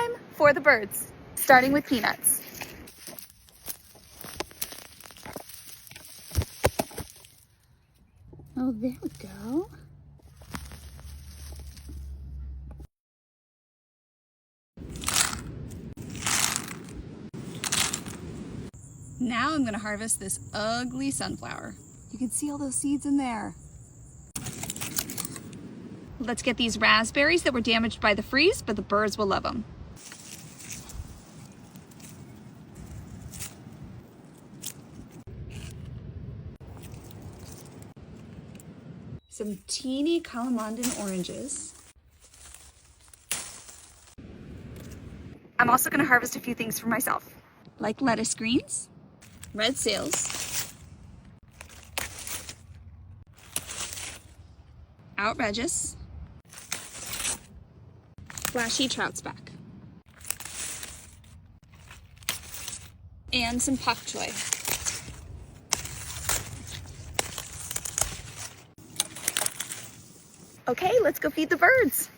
time for the birds, starting with Peanuts. Oh, there we go. Now I'm gonna harvest this ugly sunflower. You can see all those seeds in there. Let's get these raspberries that were damaged by the freeze, but the birds will love them. Some teeny Kalamandan oranges. I'm also gonna harvest a few things for myself, like lettuce greens, red sales, outrageous, flashy trout speck, and some pak choy. Okay, let's go feed the birds.